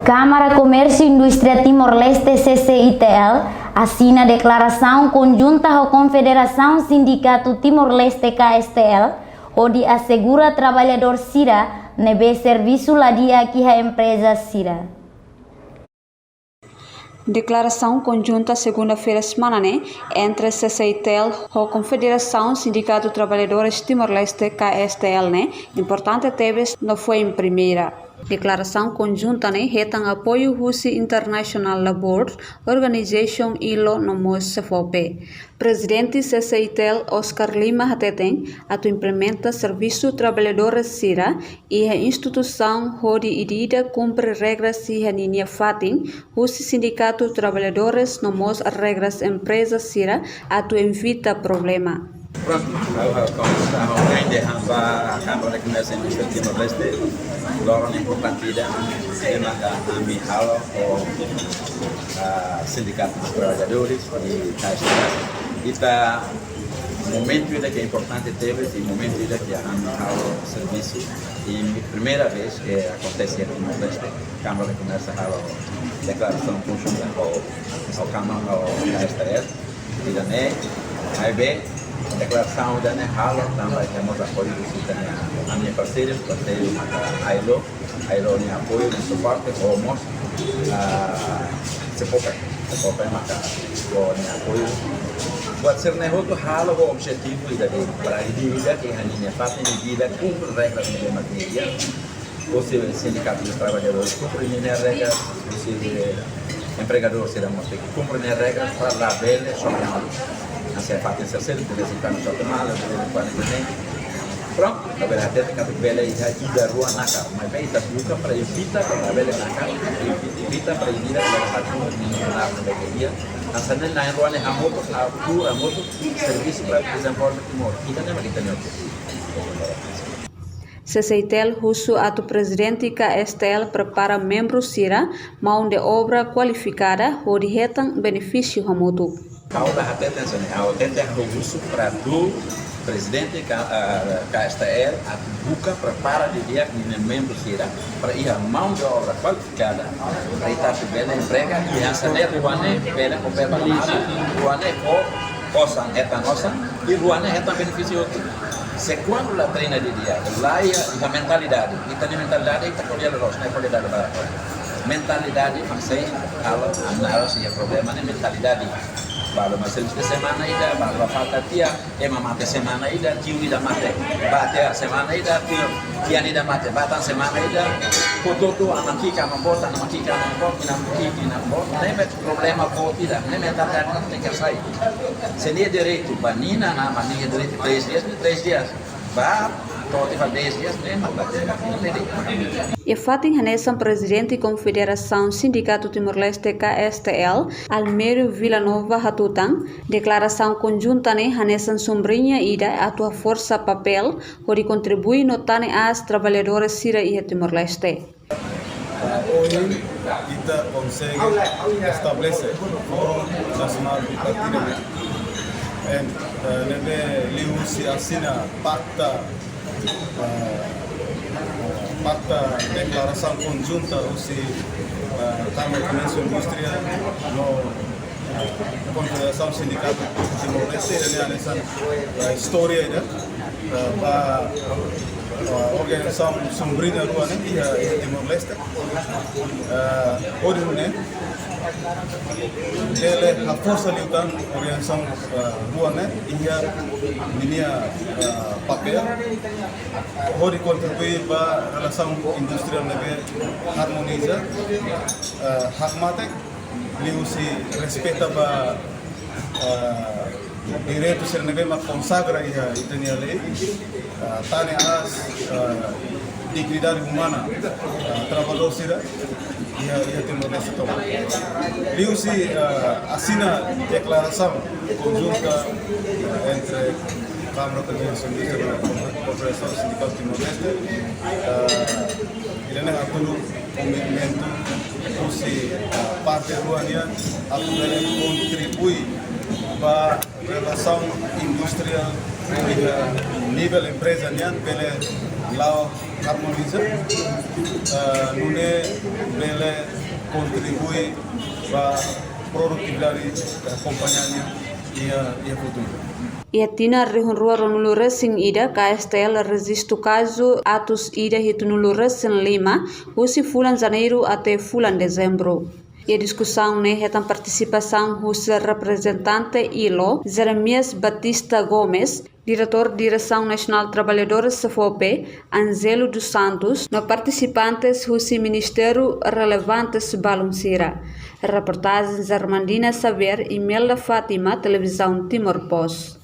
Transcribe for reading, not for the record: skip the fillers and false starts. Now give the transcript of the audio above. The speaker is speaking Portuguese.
Câmara Comércio e Indústria Timor-Leste CCITL assina declaração conjunta à Confederação Sindicato Timor-Leste KSTL, onde assegura trabalhador Sira nebe serviço ladia que a empresa Sira. Declaração conjunta segunda-feira semana entre CCITL e a Confederação Sindicato Trabalhadores Timor-Leste KSTL importante teve não foi em primeira. Declaração conjunta retam apoio Russi International Labour Organization ILO no CFOP. Presidente CCITL Oscar Lima Hateten atu implementa serviço trabalhadores Sira e a instituição onde idida cumpre regras e a linha fatin Russi Sindicato Trabalhadores no regras empresa Sira atu evita problema. Pronto, ainda a Câmara de Comércio e Indústria Timor-Leste, logo na partida, a Mihalo, o Sindicato dos Trabalhadores e KSTL. E está momento que é importante teve, e momento que a Mihalo serviço, e primeira vez que acontece aqui no Timor-Leste, a Câmara de Comércio a declaração conjunta ao Câmara, ao KSTL, e também, aí bem, a declaração da Nehalo também temos apoio da minha parceira, a ILO tem apoio, tem suporte, almoço, se pouca tem apoio. Pode ser outro ralo o objetivo para a medida que a linha faz medida cumpre regras de matéria, ou se o sindicato dos trabalhadores cumpre regras, ou se o empregador se demonstra que cumpre regras para a velha só se é fácil ser cedo, de vez em quando só tomar, de vez em quando também. Pronto, a verdade é que a velha ida rua na cara, mas bem, está busca para evitar a velha na cara, evita para ir a na vegueria, a saber na rua a moto, serviço para desenvolver Timor, e também aqui também. CCITL Russo atu presidente KSTL prepara membros Sira, mão de obra qualificada, onde retam benefício a moto. Ahora atenção, o russo para do presidente KSTL a buca prepara de dia que membro será para ir a mão de obra qualificada para estar bem emprego e a saber ruane bem com bem balanço ruane ou osan etan osan e ruane etan benefício outro. Se quando la treina de dia lá e a mentalidade e também mentalidade está colhendo los não é qualidade para mentalidade mas sei análise é problema na mentalidade. Baru masih di semana ida, baru falta tia, mate semana ida, tiu ida mate, bate semana ida, tia ida mate, batan semana ida, pototo amakika mambota, amakika mambota, nem é problema com ida, nem é tarde não tem que sair. Se nem é direito, banina na mania direito 3 dias, vá. E fatin hanesan presidente Confederação Sindicato Timor-Leste KSTL, Almério Villanova Hatutang, declaração conjunta hanesan sombrinha ida a tua força papel, onde contribui notane as trabalhadores Sira e Timor-Leste. Hoje, kita consegue estabelecer o Fórum Nacional de Partida nebe liu se assina pacta declaração conjunta se Câmara de Comércio e Indústria no Confederação Sindicato Timor-Leste nessa história para a organização sombrinha rua e Timor-Leste hoje ele a força de lutar organização rua e a linha papel pode contribuir para a relação industrial harmonizar hagmatek liu se respeita para direitos ser nebe mas consagra a itania lei tane as dignidade humana trabalhador Sira e a Timor-Leste toma. Liu se assina declaração conjunta entre Câmara de Comércio e Indústria e a Confederação Sindical Timor-Leste e a tudo commitmento se parte ruania a poder contribuir para a relação industrial nível empresa nian pele lao harmoniza nune pele contribui para produtividade da companhia e futuro. E tina rihunrua ronulura sing ida KSTL resisto caso atus ida hitunulura sin 5 husi fulan janeiro até fulan dezembro. E a discussão retam participação dos representante ILO, Jeremias Batista Gomes, diretor de Direção Nacional Trabalhadores CFOP, Angelo dos Santos, no participantes dos Ministério Relevantes Baluncira. Reportagens Armandina Saber e Melda Fátima, Televisão Timor Post.